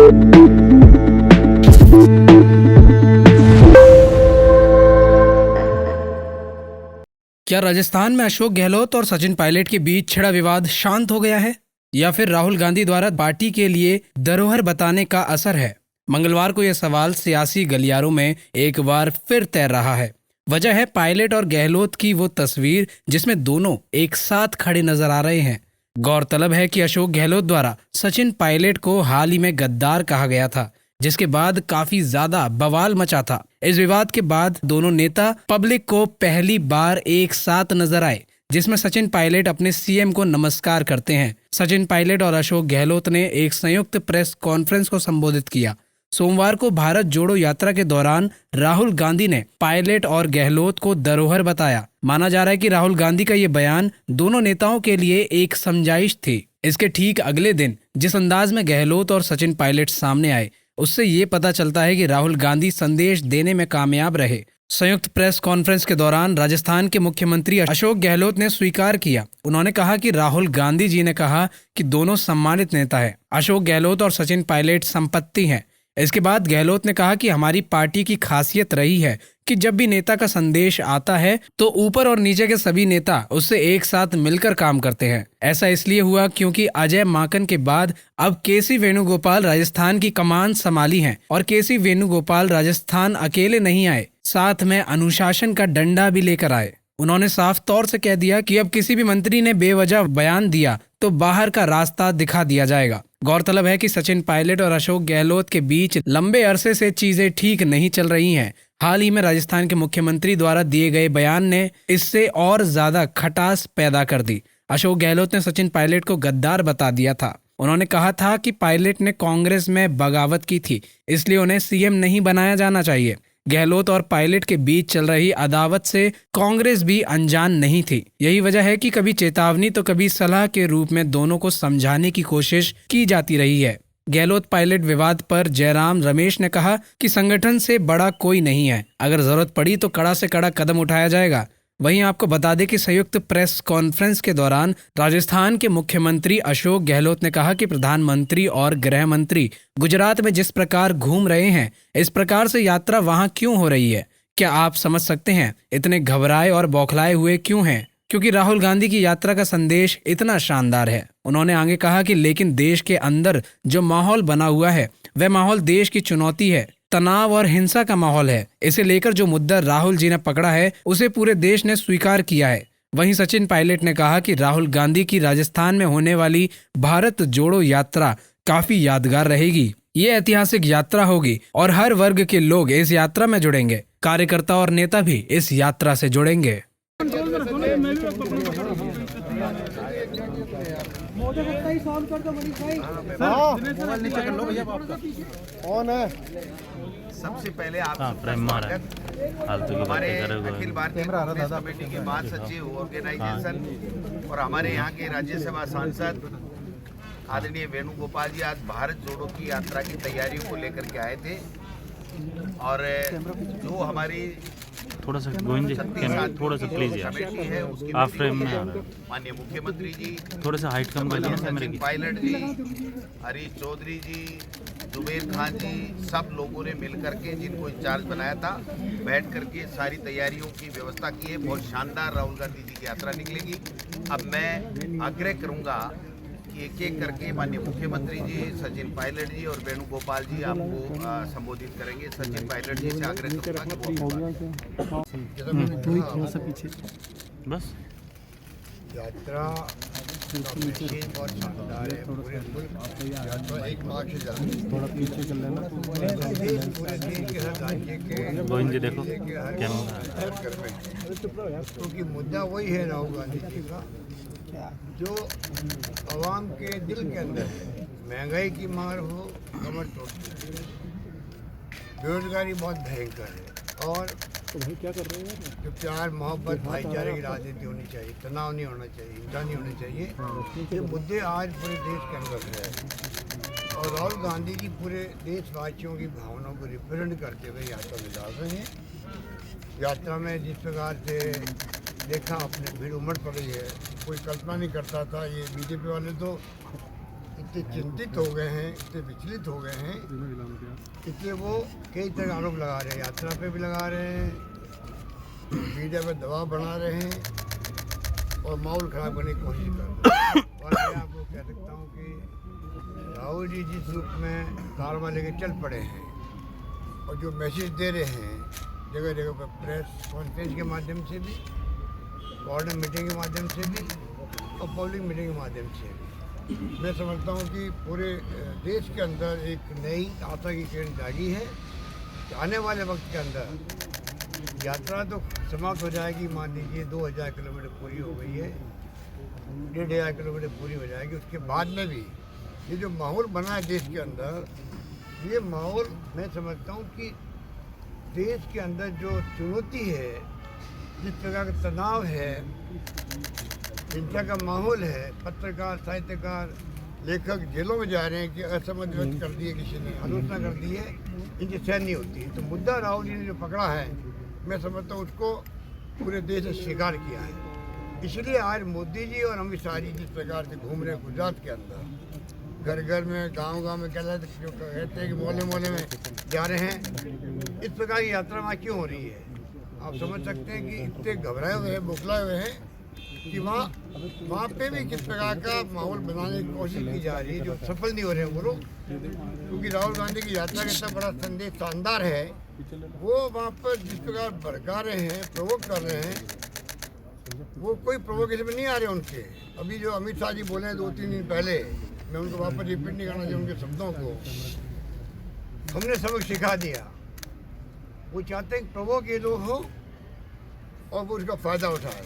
क्या राजस्थान में अशोक गहलोत और सचिन पायलट के बीच छिड़ा विवाद शांत हो गया है, या फिर राहुल गांधी द्वारा पार्टी के लिए धरोहर बताने का असर है? मंगलवार को यह सवाल सियासी गलियारों में एक बार फिर तैर रहा है। वजह है पायलट और गहलोत की वो तस्वीर जिसमें दोनों एक साथ खड़े नजर आ रहे हैं। गौरतलब है कि अशोक गहलोत द्वारा सचिन पायलट को हाल ही में गद्दार कहा गया था, जिसके बाद काफी ज्यादा बवाल मचा था। इस विवाद के बाद दोनों नेता पब्लिक को पहली बार एक साथ नजर आए, जिसमें सचिन पायलट अपने सीएम को नमस्कार करते हैं। सचिन पायलट और अशोक गहलोत ने एक संयुक्त प्रेस कॉन्फ्रेंस को संबोधित किया। सोमवार को भारत जोड़ो यात्रा के दौरान राहुल गांधी ने पायलट और गहलोत को धरोहर बताया। माना जा रहा है कि राहुल गांधी का ये बयान दोनों नेताओं के लिए एक समझाइश थी। इसके ठीक अगले दिन जिस अंदाज में गहलोत और सचिन पायलट सामने आए, उससे ये पता चलता है कि राहुल गांधी संदेश देने में कामयाब रहे। संयुक्त प्रेस कॉन्फ्रेंस के दौरान राजस्थान के मुख्यमंत्री अशोक गहलोत ने स्वीकार किया। उन्होंने कहा कि राहुल गांधी जी ने कहा कि दोनों सम्मानित नेता हैं। अशोक गहलोत और सचिन पायलट संपत्ति हैं। इसके बाद गहलोत ने कहा कि हमारी पार्टी की खासियत रही है कि जब भी नेता का संदेश आता है तो ऊपर और नीचे के सभी नेता उससे एक साथ मिलकर काम करते हैं। ऐसा इसलिए हुआ क्योंकि अजय माकन के बाद अब केसी वेणुगोपाल राजस्थान की कमान संभाली है, और केसी वेणुगोपाल राजस्थान अकेले नहीं आए, साथ में अनुशासन का डंडा भी लेकर आए। उन्होंने साफ तौर से कह दिया कि अब किसी भी मंत्री ने बेवजह बयान दिया तो बाहर का रास्ता दिखा दिया जाएगा। गौरतलब है कि सचिन पायलट और अशोक गहलोत के बीच लंबे अरसे से चीजें ठीक नहीं चल रही हैं। हाल ही में राजस्थान के मुख्यमंत्री द्वारा दिए गए बयान ने इससे और ज्यादा खटास पैदा कर दी। अशोक गहलोत ने सचिन पायलट को गद्दार बता दिया था। उन्होंने कहा था कि पायलट ने कांग्रेस में बगावत की थी, इसलिए उन्हें सीएम नहीं बनाया जाना चाहिए। गहलोत और पायलट के बीच चल रही अदावत से कांग्रेस भी अनजान नहीं थी। यही वजह है कि कभी चेतावनी तो कभी सलाह के रूप में दोनों को समझाने की कोशिश की जाती रही है। गहलोत पायलट विवाद पर जयराम रमेश ने कहा कि संगठन से बड़ा कोई नहीं है, अगर जरूरत पड़ी तो कड़ा से कड़ा कदम उठाया जाएगा। वहीं आपको बता दें कि संयुक्त प्रेस कॉन्फ्रेंस के दौरान राजस्थान के मुख्यमंत्री अशोक गहलोत ने कहा कि प्रधानमंत्री और गृह मंत्री गुजरात में जिस प्रकार घूम रहे हैं, इस प्रकार से यात्रा वहां क्यों हो रही है? क्या आप समझ सकते हैं इतने घबराए और बौखलाए हुए क्यों हैं? क्योंकि राहुल गांधी की यात्रा का संदेश इतना शानदार है। उन्होंने आगे कहा कि लेकिन देश के अंदर जो माहौल बना हुआ है वह माहौल देश की चुनौती है, तनाव और हिंसा का माहौल है। इसे लेकर जो मुद्दा राहुल जी ने पकड़ा है उसे पूरे देश ने स्वीकार किया है। वहीं सचिन पायलट ने कहा कि राहुल गांधी की राजस्थान में होने वाली भारत जोड़ो यात्रा काफी यादगार रहेगी। ये ऐतिहासिक यात्रा होगी और हर वर्ग के लोग इस यात्रा में जुड़ेंगे। कार्यकर्ता और नेता भी इस यात्रा से जुड़ेंगे। सबसे पहले आप हमारे अखिल भारतीय कांग्रेस कमेटी के महासचिव ऑर्गेनाइजेशन और हमारे यहाँ के राज्यसभा सांसद आदरणीय वेणुगोपाल जी आज भारत जोड़ो की यात्रा की तैयारियों को लेकर के आए थे। और जो हमारी थोड़ा सा गोविंद जी थोड़ा सा प्लीज यार, है उसकी आप फ्रेम में आ रहे हैं। माननीय मुख्यमंत्री जी, थोड़ा सा हाइट कम कर देना कैमरे की। पायलट जी, हरीश चौधरी जी, जुबेर खान जी, सब लोगों ने मिल करके जिनको इंचार्ज बनाया था बैठ करके सारी तैयारियों की व्यवस्था की है। बहुत शानदार राहुल गांधी जी की यात्रा निकलेगी। अब मैं आग्रह करूंगा कि एक एक करके माननीय मुख्यमंत्री जी, सचिन पायलट जी और वेणुगोपाल जी आपको संबोधित करेंगे। सचिन पायलट जी से आग्रह करूंगा कि थोड़ा सा पीछे बस। यात्रा बहुत शानदार है। पूरे मुल्क यात्रा एक माह से चल रही है। थोड़ा पीछे चल लेना। पूरे देश के हर राज्य के गोविंद जी देखो क्योंकि मुद्दा वही है राहुल गांधी जी का, जो आवाम के दिल के अंदर है। महंगाई की मार हो, कमर तोड़ती है, बेरोजगारी बहुत भयंकर है, और तो भाई क्या कर रहे हैं? जो प्यार मोहब्बत भाईचारे की राजनीति होनी चाहिए, तनाव नहीं होना चाहिए, हिंसा नहीं होनी चाहिए। ये मुद्दे आज पूरे देश के अंदर है और राहुल गांधी जी पूरे देशवासियों की भावनाओं को रिप्रेजेंट करते हुए यात्रा में डाल रहे हैं। यात्रा में जिस प्रकार से देखा अपने भीड़ उमड़ पड़ी है, कोई कल्पना नहीं करता था। ये बीजेपी वाले तो इतने चिंतित हो गए हैं, इतने विचलित हो गए हैं, इसलिए वो कई तरह के आरोप लगा रहे हैं, यात्रा पे भी लगा रहे हैं, मीडिया पे दबाव बना रहे हैं और माहौल खराब करने की कोशिश कर रहे हैं। और मैं आपको कह सकता हूँ कि राहुल जी जिस रूप में कार्रवाई लेके चल पड़े हैं और जो मैसेज दे रहे हैं जगह जगह पर प्रेस कॉन्फ्रेंस के माध्यम से भी, कोऑर्डिनेट मीटिंग के माध्यम से भी और पब्लिक मीटिंग के माध्यम से भी, मैं समझता हूँ कि पूरे देश के अंदर एक नई आशा की किरण जागी है कि आने वाले वक्त के अंदर यात्रा तो समाप्त हो जाएगी। मान लीजिए 2000 किलोमीटर पूरी हो गई है, 1500 किलोमीटर पूरी हो जाएगी। उसके बाद में भी ये जो माहौल बना है देश के अंदर, ये माहौल मैं समझता हूँ कि देश के अंदर जो चुनौती है, जिस प्रकार का तनाव है, हिंसा का माहौल है, पत्रकार, साहित्यकार, लेखक जेलों में जा रहे हैं कि असमझ व्यक्त कर दिए, किसी ने आलोचना कर दी है, इनकी सहन नहीं होती। तो मुद्दा राहुल जी ने जो पकड़ा है, मैं समझता हूँ उसको पूरे देश ने स्वीकार किया है। इसलिए आज मोदी जी और अमित शाह जी जिस प्रकार से घूम रहे हैं गुजरात के अंदर, घर घर में, गांव में कहते हैं कि मोहल्ले मोहल्ले में जा रहे हैं, इस प्रकार की यात्रा वहाँ क्यों हो रही है? आप समझ सकते हैं कि इतने घबराए हुए हैं, बुखलाए हुए हैं कि वहाँ पे भी किस प्रकार का माहौल बनाने की कोशिश की जा रही है, जो सफल नहीं हो रहे हैं वो लोग। क्योंकि राहुल गांधी की यात्रा का इतना बड़ा संदेश शानदार है, वो वहाँ पर जिस प्रकार भड़का रहे हैं, प्रोवोक कर रहे हैं, वो कोई प्रोवोकेशन में नहीं आ रहे उनके। अभी जो अमित शाह जी बोले हैं 2-3 दिन पहले, मैं उनको वापस रिपीट नहीं करना चाहिए उनके शब्दों को, हमने सबक सिखा दिया। वो चाहते हैं कि प्रोवोक ये लोग हो और वो उसका फ़ायदा उठाए।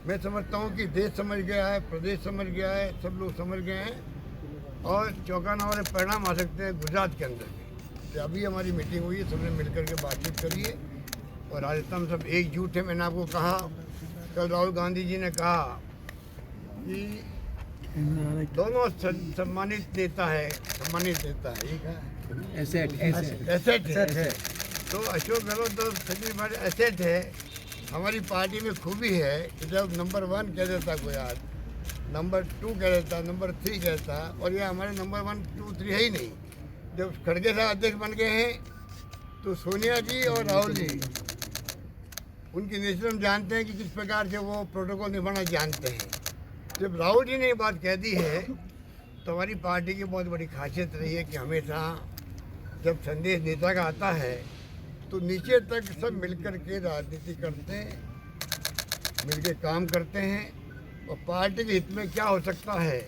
मैं समझता हूँ कि देश समझ गया है, प्रदेश समझ गया है, सब लोग समझ गए हैं और चौंकाने वाले परिणाम आ सकते हैं गुजरात के अंदर भी। तो अभी हमारी मीटिंग हुई है, सबने मिलकर के बातचीत करी है और राजस्थान में सब एकजुट है। मैंने आपको कहा, कल राहुल गांधी जी ने कहा कि दोनों सम्मानित नेता है, ठीक है, एसेट है। तो अशोक गहलोत तो सचिन पायलट एसेट है। हमारी पार्टी में खूबी है कि जब नंबर 1 कह देता कोई आज, नंबर 2 कह देता, नंबर 3 कहता, और ये हमारे नंबर 1, 2, 3 है ही नहीं। जब खड़गे साहब अध्यक्ष बन गए हैं तो सोनिया जी और राहुल जी, उनकी नेचर हम जानते हैं कि किस प्रकार से वो प्रोटोकॉल निभाना जानते हैं। जब राहुल जी ने ये बात कह दी है तो हमारी पार्टी की बहुत बड़ी खासियत रही है कि हमेशा जब संदेश नेता का आता है तो नीचे तक सब मिलकर के राजनीति करते हैं, मिलकर काम करते हैं और पार्टी के हित में क्या हो सकता है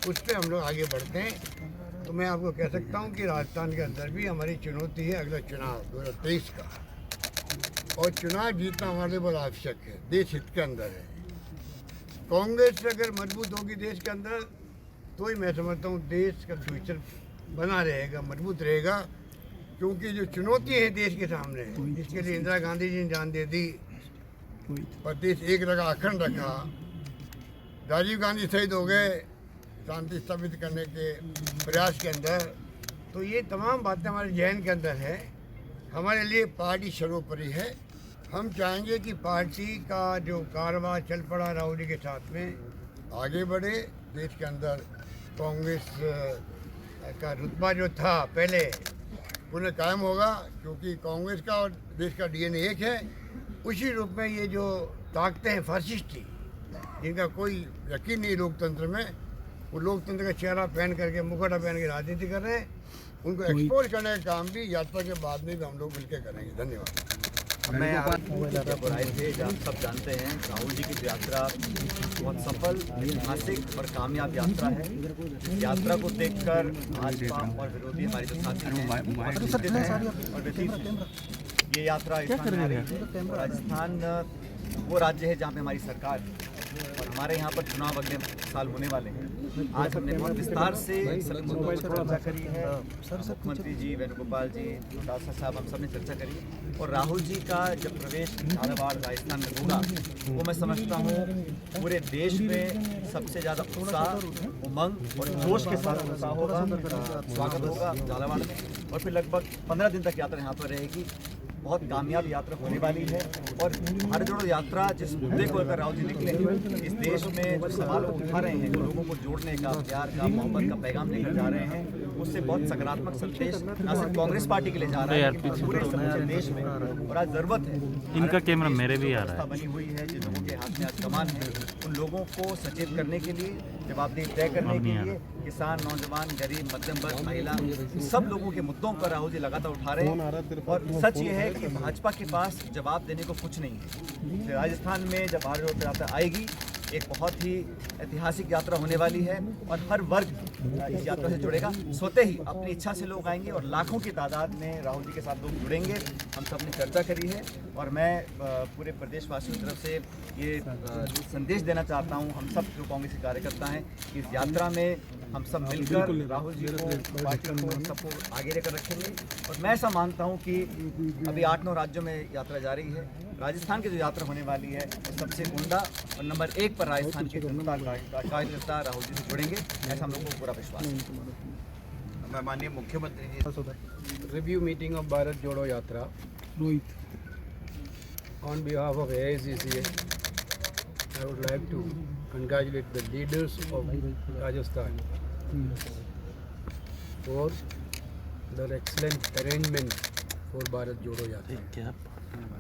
उस पर हम लोग आगे बढ़ते हैं। तो मैं आपको कह सकता हूं कि राजस्थान के अंदर भी हमारी चुनौती है अगला चुनाव 2023 का, और चुनाव जीतना हमारे लिए बहुत आवश्यक है, देश हित के अंदर है। कांग्रेस अगर मजबूत होगी देश के अंदर तो ही मैं समझता हूँ देश का फ्यूचर बना रहेगा, मजबूत रहेगा। क्योंकि जो चुनौती है देश के सामने, इसके लिए इंदिरा गांधी जी ने जान दे दी, प्रदेश एक रखा, अखंड रखा, राजीव गांधी शहीद हो गए शांति स्थापित करने के प्रयास के अंदर। तो ये तमाम बातें हमारे जहन के अंदर है। हमारे लिए पार्टी सर्वोपरि है। हम चाहेंगे कि पार्टी का जो कारोबार चल पड़ा राहुल जी के साथ में आगे बढ़े, देश के अंदर कांग्रेस का रुतबा जो था पहले पुनः कायम होगा, क्योंकि कांग्रेस का और देश का डीएनए एक है। उसी रूप में ये जो ताकतें हैं फासिस्टी, जिनका कोई यकीन नहीं लोकतंत्र में, वो लोकतंत्र का चेहरा पहन करके, मुखौटा पहन के राजनीति कर रहे हैं, उनको एक्सपोज करने का काम भी यात्रा के बाद में भी हम लोग मिलकर करेंगे। धन्यवाद। मैं बुराई थे, आप सब जानते हैं राहुल जी की यात्रा बहुत सफल, ऐतिहासिक और कामयाब यात्रा है। इस यात्रा को देखकर भाजपा और विरोधी हमारे जो साथी हैं बहुत चिंतित हैं और व्यथित हैं। ये यात्रा राजस्थान वो राज्य है जहाँ पे हमारी सरकार और हमारे यहाँ पर चुनाव अगले साल होने वाले हैं। आज हमने बहुत विस्तार से सभी मुद्दों पर चर्चा करी है। मुख्यमंत्री जी, वेणुगोपाल जी, डॉक्टर साहब, हम सब ने चर्चा करी। और राहुल जी का जब प्रवेश झालावाड़ राजस्थान में होगा, वो मैं समझता हूँ पूरे देश में सबसे ज़्यादा उत्साह, उमंग और जोश के साथ उत्साह होगा, स्वागत होगा झालावाड़ में। और फिर लगभग 15 दिन तक यात्रा यहाँ पर रहेगी बहुत कामयाब यात्रा होने वाली है। और भारत जोड़ो यात्रा जिस मुद्दे को लेकर राहुल जी निकले हैं, इस देश में जो सवाल उठा रहे हैं, लोगों को जोड़ने का, प्यार का, मोहब्बत का पैगाम लेकर जा रहे हैं, उससे बहुत सकारात्मक संदेश न सिर्फ कांग्रेस पार्टी के लिए जा रहा है बल्कि पूरे समूचे देश में। और आज जरूरत है, इनका कैमरा मेरे भी आ रहा है। बनी हुई है, जिन लोगों के हाथ में आज कमान है, उन लोगों को सचेत करने के लिए, जवाबदेही तय करने के लिए किसान, नौजवान, गरीब, मध्यम वर्ग, महिला, सब लोगों के मुद्दों पर राहुल जी लगातार उठा रहे हैं। और सच ये है कि भाजपा के पास जवाब देने को कुछ नहीं है। राजस्थान में जब भारत जोड़ो यात्रा आएगी, एक बहुत ही ऐतिहासिक यात्रा होने वाली है और हर वर्ग इस यात्रा से जुड़ेगा। स्वतः ही अपनी इच्छा से लोग आएंगे और लाखों की तादाद में राहुल जी के साथ लोग जुड़ेंगे। हम सब ने चर्चा करी है और मैं पूरे प्रदेशवासियों की तरफ से ये संदेश देना चाहता हूँ, हम सब जो कांग्रेस के कार्यकर्ता हैं, इस यात्रा में हम सब मिलकर राहुल जी को, पार्टी को, सबको आगे लेकर रखेंगे। और मैं ऐसा मानता हूँ कि अभी 8-9 राज्यों में यात्रा जा रही है। राजस्थान की जो यात्रा होने वाली है, सबसे उम्दा और नंबर 1 पर राजस्थान के जनता कार्यकर्ता राहुल जी से जुड़ेंगे, ऐसा हम लोगों को पूरा विश्वास है। मैं माननीय मुख्यमंत्री जी Review meeting of Bharat Jodo Yatra. On behalf of AICCA, I would like to congratulate the leaders of Rajasthan for their excellent arrangement for Bharat Jodo Yatra. क्या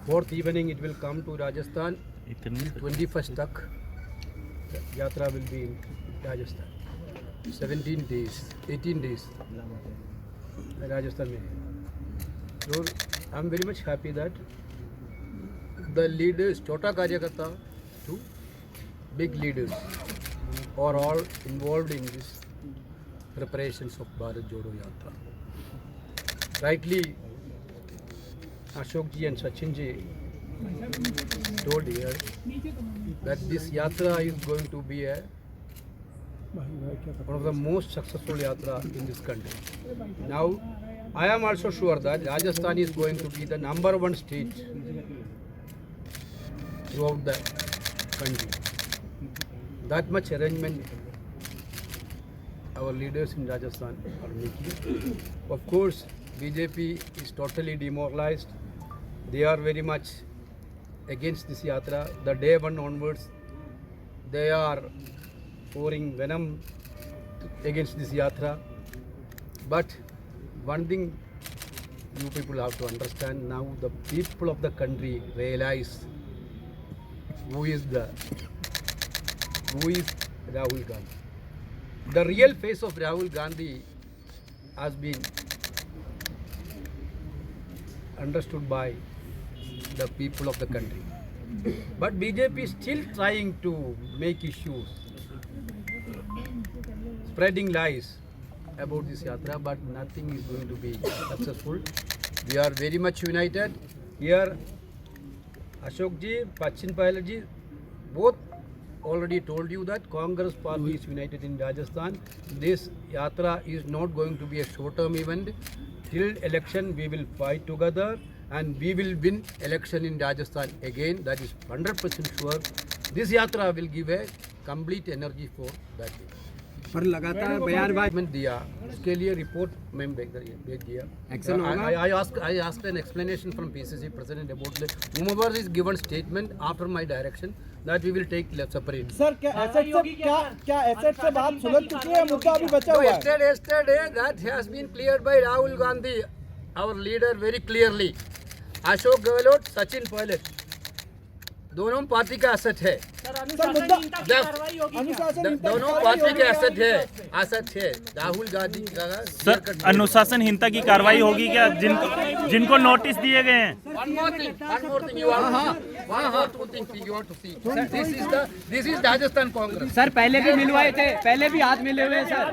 4th evening it will come to Rajasthan. इतनी 21st तक the yatra will be in Rajasthan. 17 days, 18 days Rajasthan में है। So I'm very much happy that the leaders, छोटा कार्यकर्ता to big leaders are all involved in this preparations of Bharat Jodo Yatra. Rightly, Ashok ji and Sachin ji told here that this yatra is going to be one of the most successful yatra in this country. Now, I am also sure that Rajasthan is going to be the number 1 state throughout the country. That much arrangement our leaders in Rajasthan are making. Of course, BJP is totally demoralized. They are very much against this yatra. The day 1 onwards, they are pouring venom against this yatra. But one thing you people have to understand now, the people of the country realize who is Rahul Gandhi. The real face of Rahul Gandhi has been understood by the people of the country. But BJP is still trying to make issues, spreading lies about this yatra, but nothing is going to be successful. We are very much united. Here, Ashok ji, Sachin Pilot ji, both already told you that Congress party is united in Rajasthan. This yatra is not going to be a short-term event. Till election, we will fight together and we will win election in Rajasthan again. That is 100% sure. This yatra will give a complete energy for that day. पर लगातार बयानबाजी दिया, उसके लिए report मैं भेज दिया. Action होगा? I asked an explanation from PCC president about the whomever is given statement after my direction that we will take separate. Sir क्या एसेट से क्या एसेट से बात सुलझ चुकी है, मुद्दा अभी बचा So हुआ है? yesterday that has been cleared by Rahul Gandhi, our leader, very clearly. Ashok Gehlot, Sachin Pilot, दोनों पार्टी का एसेट है. दोनों पार्टी के एसेट है. राहुल गांधी का सर अनुशासनहीनता की कार्रवाई होगी क्या जिनको नोटिस दिए गए हैं? One more thing you want to see. This is Rajasthan Congress. Sir पहले भी मिलवाए थे, पहले भी हाथ मिले हुए हैं सर.